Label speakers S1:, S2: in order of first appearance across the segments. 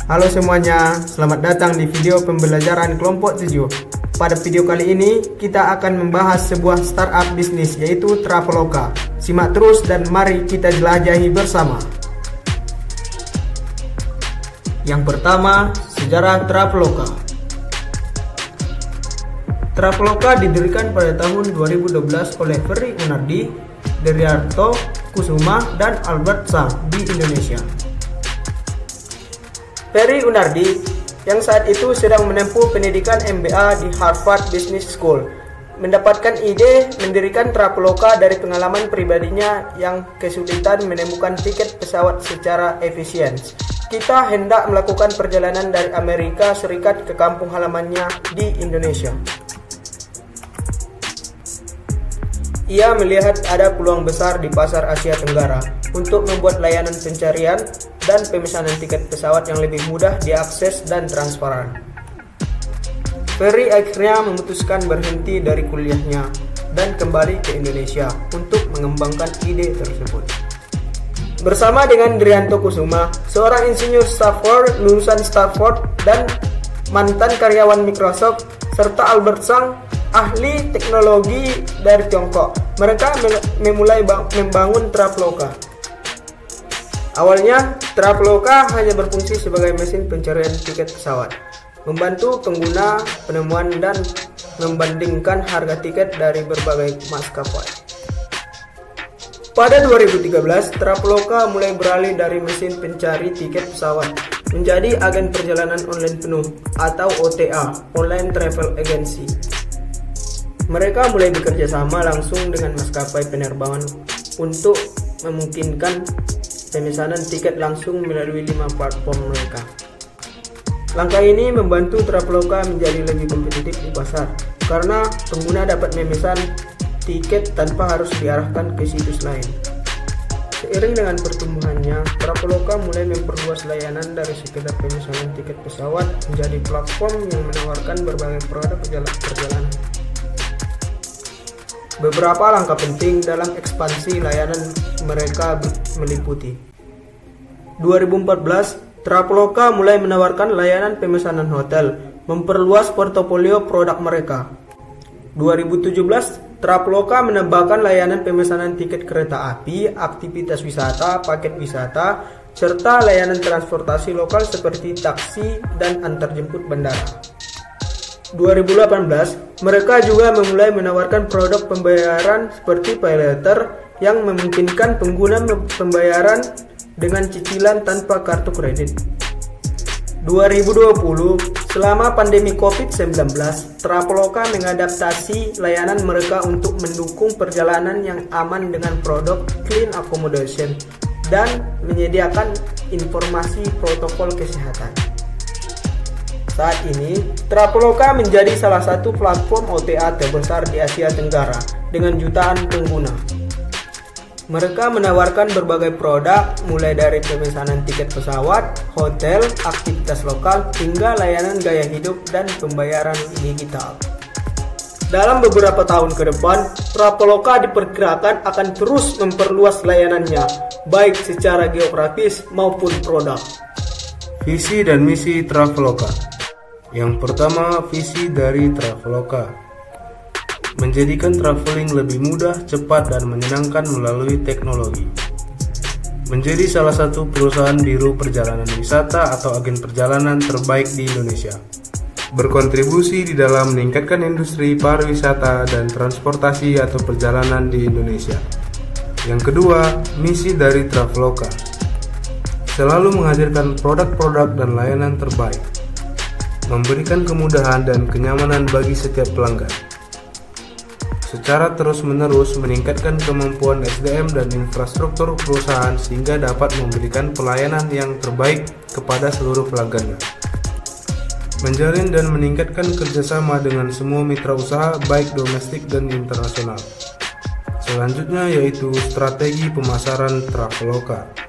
S1: Halo semuanya, selamat datang di video pembelajaran kelompok 7. Pada video kali ini, kita akan membahas sebuah startup bisnis yaitu Traveloka. Simak terus dan mari kita jelajahi bersama. Yang pertama, sejarah Traveloka. Traveloka didirikan pada tahun 2012 oleh Ferry Unardi, Deriarto Kusuma, dan Albert Sang di Indonesia. Ferry Unardi yang saat itu sedang menempuh pendidikan MBA di Harvard Business School mendapatkan ide mendirikan Traveloka dari pengalaman pribadinya yang kesulitan menemukan tiket pesawat secara efisien. Kita hendak melakukan perjalanan dari Amerika Serikat ke kampung halamannya di Indonesia. Ia melihat ada peluang besar di pasar Asia Tenggara untuk membuat layanan pencarian dan pemesanan tiket pesawat yang lebih mudah diakses dan transparan. Ferry akhirnya memutuskan berhenti dari kuliahnya dan kembali ke Indonesia untuk mengembangkan ide tersebut. Bersama dengan Deriarto Kusuma, seorang insinyur Stanford lulusan Stanford dan mantan karyawan Microsoft, serta Albert Sang, ahli teknologi dari Tiongkok, mereka memulai membangun Traveloka. Awalnya, Traveloka hanya berfungsi sebagai mesin pencarian tiket pesawat, membantu pengguna penemuan dan membandingkan harga tiket dari berbagai maskapai. Pada 2013, Traveloka mulai beralih dari mesin pencari tiket pesawat menjadi agen perjalanan online penuh atau OTA, Online Travel Agency. Mereka mulai bekerja sama langsung dengan maskapai penerbangan untuk memungkinkan pemesanan tiket langsung melalui 5 platform mereka. Langkah ini membantu Traveloka menjadi lebih kompetitif di pasar karena pengguna dapat memesan tiket tanpa harus diarahkan ke situs lain. Seiring dengan pertumbuhannya, Traveloka mulai memperluas layanan dari sekedar pemesanan tiket pesawat menjadi platform yang menawarkan berbagai produk perjalanan. Beberapa langkah penting dalam ekspansi layanan mereka meliputi 2014, Traveloka mulai menawarkan layanan pemesanan hotel, memperluas portofolio produk mereka. 2017, Traveloka menambahkan layanan pemesanan tiket kereta api, aktivitas wisata, paket wisata, serta layanan transportasi lokal seperti taksi dan antarjemput bandara. 2018, mereka juga memulai menawarkan produk pembayaran seperti PayLater yang memungkinkan pengguna pembayaran dengan cicilan tanpa kartu kredit. 2020, selama pandemi COVID-19, Traveloka mengadaptasi layanan mereka untuk mendukung perjalanan yang aman dengan produk Clean Accommodation dan menyediakan informasi protokol kesehatan. Saat ini, Traveloka menjadi salah satu platform OTA terbesar di Asia Tenggara dengan jutaan pengguna. Mereka menawarkan berbagai produk mulai dari pemesanan tiket pesawat, hotel, aktivitas lokal, hingga layanan gaya hidup dan pembayaran digital. Dalam beberapa tahun ke depan, Traveloka diperkirakan akan terus memperluas layanannya, baik secara geografis maupun produk.
S2: Visi dan misi Traveloka. Yang pertama, visi dari Traveloka: menjadikan traveling lebih mudah, cepat, dan menyenangkan melalui teknologi. Menjadi salah satu perusahaan biro perjalanan wisata atau agen perjalanan terbaik di Indonesia. Berkontribusi di dalam meningkatkan industri pariwisata dan transportasi atau perjalanan di Indonesia. Yang kedua, misi dari Traveloka: selalu menghadirkan produk-produk dan layanan terbaik, memberikan kemudahan dan kenyamanan bagi setiap pelanggan. Secara terus-menerus meningkatkan kemampuan SDM dan infrastruktur perusahaan sehingga dapat memberikan pelayanan yang terbaik kepada seluruh pelanggannya. Menjalin dan meningkatkan kerjasama dengan semua mitra usaha baik domestik dan internasional. Selanjutnya yaitu strategi pemasaran Traveloka.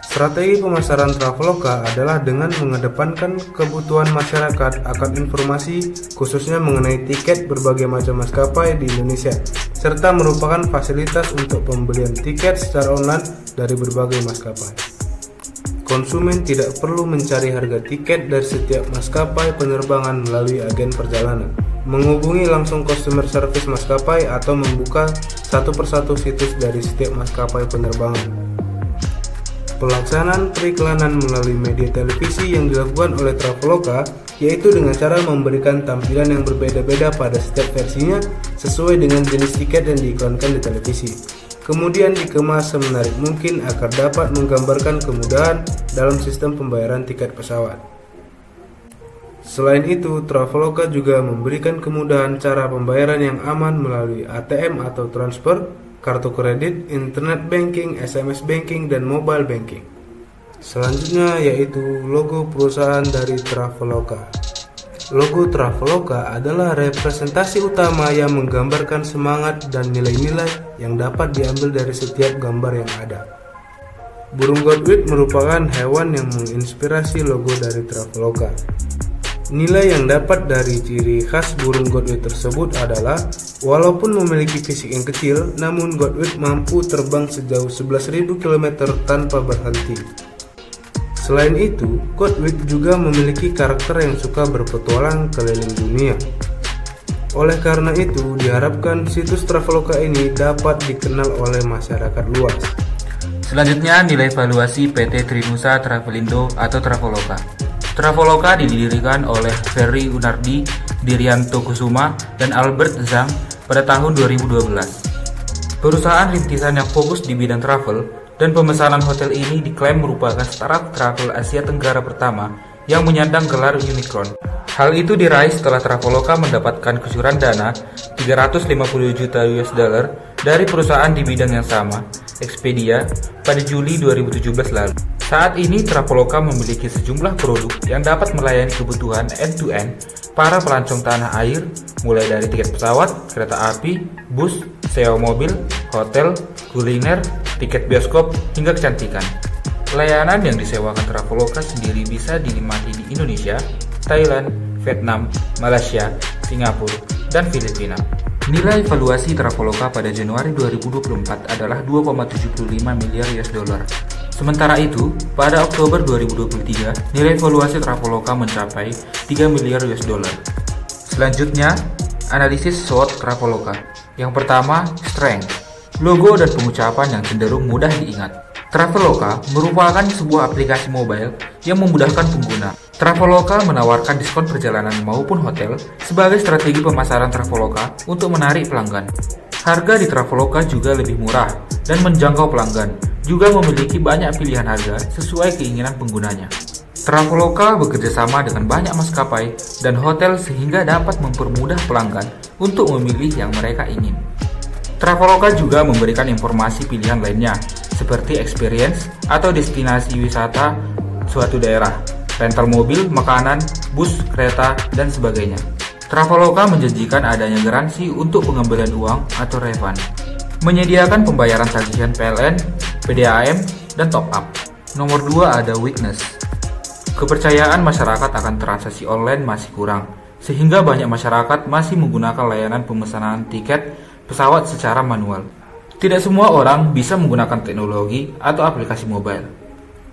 S2: Strategi pemasaran Traveloka adalah dengan mengedepankan kebutuhan masyarakat akan informasi khususnya mengenai tiket berbagai macam maskapai di Indonesia, serta merupakan fasilitas untuk pembelian tiket secara online dari berbagai maskapai. konsumen tidak perlu mencari harga tiket dari setiap maskapai penerbangan melalui agen perjalanan, menghubungi langsung customer service maskapai atau membuka satu persatu situs dari setiap maskapai penerbangan. Pelaksanaan periklanan melalui media televisi yang dilakukan oleh Traveloka yaitu dengan cara memberikan tampilan yang berbeda-beda pada setiap versinya sesuai dengan jenis tiket yang diiklankan di televisi. Kemudian dikemas semenarik mungkin agar dapat menggambarkan kemudahan dalam sistem pembayaran tiket pesawat. Selain itu, Traveloka juga memberikan kemudahan cara pembayaran yang aman melalui ATM atau transfer, kartu kredit, internet banking, SMS banking, dan mobile banking. Selanjutnya yaitu logo perusahaan dari Traveloka. Logo Traveloka adalah representasi utama yang menggambarkan semangat dan nilai-nilai yang dapat diambil dari setiap gambar yang ada. Burung Godwit merupakan hewan yang menginspirasi logo dari Traveloka. Nilai yang dapat dari ciri khas burung Godwit tersebut adalah walaupun memiliki fisik yang kecil, namun Godwit mampu terbang sejauh 11.000 km tanpa berhenti. Selain itu, Godwit juga memiliki karakter yang suka berpetualang keliling dunia. Oleh karena itu, diharapkan situs Traveloka ini dapat dikenal oleh masyarakat luas.
S3: Selanjutnya, nilai valuasi PT Trinusa Travelindo atau Traveloka. Traveloka didirikan oleh Ferry Unardi, Dirianto Kusuma, dan Albert Zhang pada tahun 2012. Perusahaan rintisan yang fokus di bidang travel dan pemesanan hotel ini diklaim merupakan startup travel Asia Tenggara pertama yang menyandang gelar unicorn. Hal itu diraih setelah Traveloka mendapatkan kucuran dana 350 juta US dollar dari perusahaan di bidang yang sama, Expedia, pada Juli 2017 lalu. Saat ini Traveloka memiliki sejumlah produk yang dapat melayani kebutuhan end-to-end para pelancong tanah air, mulai dari tiket pesawat, kereta api, bus, sewa mobil, hotel, kuliner, tiket bioskop, hingga kecantikan. Layanan yang disewakan Traveloka sendiri bisa dinikmati di Indonesia, Thailand, Vietnam, Malaysia, Singapura, dan Filipina. Nilai valuasi Traveloka pada Januari 2024 adalah 2,75 miliar US dollar. Sementara itu, pada Oktober 2023, nilai valuasi Traveloka mencapai 3 miliar US dollar. Selanjutnya, analisis SWOT Traveloka. Yang pertama, strength. Logo dan pengucapan yang cenderung mudah diingat. Traveloka merupakan sebuah aplikasi mobile yang memudahkan pengguna. Traveloka menawarkan diskon perjalanan maupun hotel sebagai strategi pemasaran Traveloka untuk menarik pelanggan. Harga di Traveloka juga lebih murah dan menjangkau pelanggan, juga memiliki banyak pilihan harga sesuai keinginan penggunanya. Traveloka bekerjasama dengan banyak maskapai dan hotel sehingga dapat mempermudah pelanggan untuk memilih yang mereka ingin. Traveloka juga memberikan informasi pilihan lainnya, seperti experience atau destinasi wisata suatu daerah, rental mobil, makanan, bus, kereta, dan sebagainya. Traveloka menjanjikan adanya garansi untuk pengembalian uang atau refund, menyediakan pembayaran tagihan PLN, PDAM, dan top up. Nomor 2 ada weakness. Kepercayaan masyarakat akan transaksi online masih kurang, sehingga banyak masyarakat masih menggunakan layanan pemesanan tiket pesawat secara manual. Tidak semua orang bisa menggunakan teknologi atau aplikasi mobile.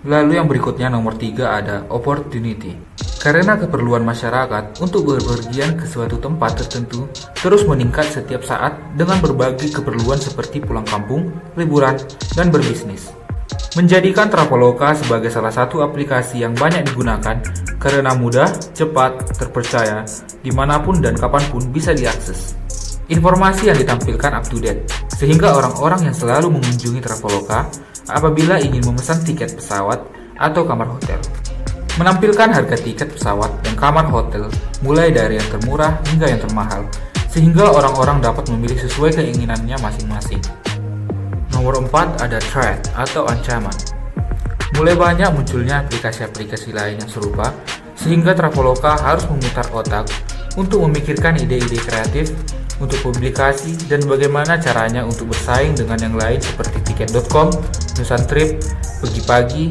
S3: Lalu yang berikutnya nomor 3 ada opportunity. Karena keperluan masyarakat untuk berpergian ke suatu tempat tertentu terus meningkat setiap saat dengan berbagai keperluan seperti pulang kampung, liburan, dan berbisnis. Menjadikan Traveloka sebagai salah satu aplikasi yang banyak digunakan karena mudah, cepat, terpercaya, dimanapun dan kapanpun bisa diakses. Informasi yang ditampilkan up to date, sehingga orang-orang yang selalu mengunjungi Traveloka apabila ingin memesan tiket pesawat atau kamar hotel. Menampilkan harga tiket pesawat dan kamar hotel mulai dari yang termurah hingga yang termahal, sehingga orang-orang dapat memilih sesuai keinginannya masing-masing. Nomor 4 ada threat atau ancaman. Mulai banyak munculnya aplikasi-aplikasi lain yang serupa, sehingga Traveloka harus memutar otak untuk memikirkan ide-ide kreatif untuk publikasi dan bagaimana caranya untuk bersaing dengan yang lain seperti tiket.com, Nusantrip, Pergi Pagi,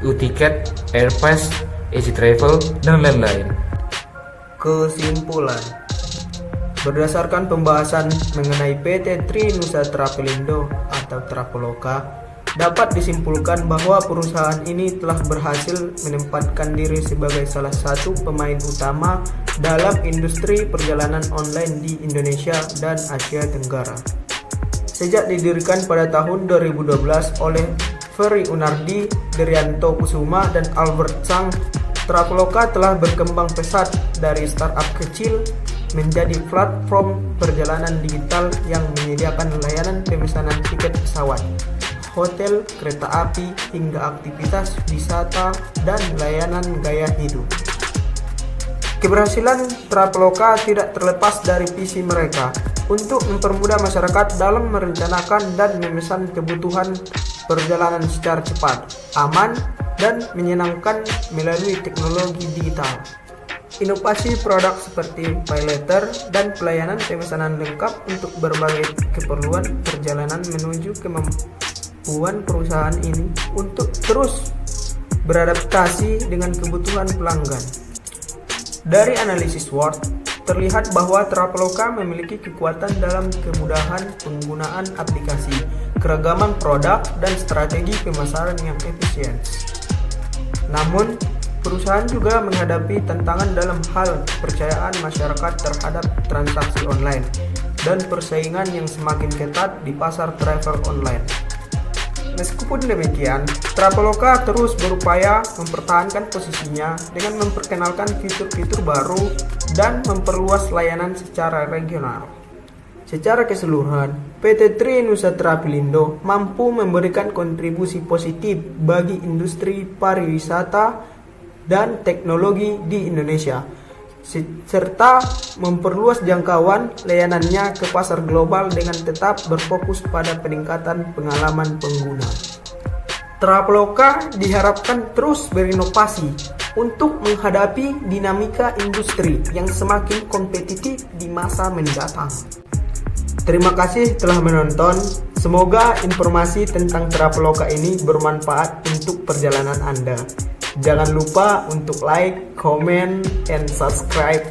S3: U-Ticket, Airpass, Easy Travel, dan lain-lain.
S1: Kesimpulan, berdasarkan pembahasan mengenai PT Trinusa Travelindo atau Traveloka, dapat disimpulkan bahwa perusahaan ini telah berhasil menempatkan diri sebagai salah satu pemain utama dalam industri perjalanan online di Indonesia dan Asia Tenggara. Sejak didirikan pada tahun 2012 oleh Ferry Unardi, Dirianto Kusuma, dan Albert Zhang, Traveloka telah berkembang pesat dari startup kecil menjadi platform perjalanan digital yang menyediakan layanan pemesanan tiket pesawat, hotel, kereta api, hingga aktivitas wisata dan layanan gaya hidup. Keberhasilan Traveloka tidak terlepas dari visi mereka untuk mempermudah masyarakat dalam merencanakan dan memesan kebutuhan perjalanan secara cepat, aman, dan menyenangkan melalui teknologi digital. Inovasi produk seperti PayLater dan pelayanan pemesanan lengkap untuk berbagai keperluan perjalanan menuju kemampuan perusahaan ini untuk terus beradaptasi dengan kebutuhan pelanggan. Dari analisis SWOT, terlihat bahwa Traveloka memiliki kekuatan dalam kemudahan penggunaan aplikasi, keragaman produk, dan strategi pemasaran yang efisien. Namun, perusahaan juga menghadapi tantangan dalam hal kepercayaan masyarakat terhadap transaksi online dan persaingan yang semakin ketat di pasar travel online. Meskipun demikian, Traveloka terus berupaya mempertahankan posisinya dengan memperkenalkan fitur-fitur baru dan memperluas layanan secara regional. Secara keseluruhan, PT Trinusa Travelindo mampu memberikan kontribusi positif bagi industri pariwisata dan teknologi di Indonesia, serta memperluas jangkauan layanannya ke pasar global dengan tetap berfokus pada peningkatan pengalaman pengguna. Traveloka diharapkan terus berinovasi untuk menghadapi dinamika industri yang semakin kompetitif di masa mendatang. Terima kasih telah menonton. Semoga informasi tentang Traveloka ini bermanfaat untuk perjalanan Anda. Jangan lupa untuk like, comment, and subscribe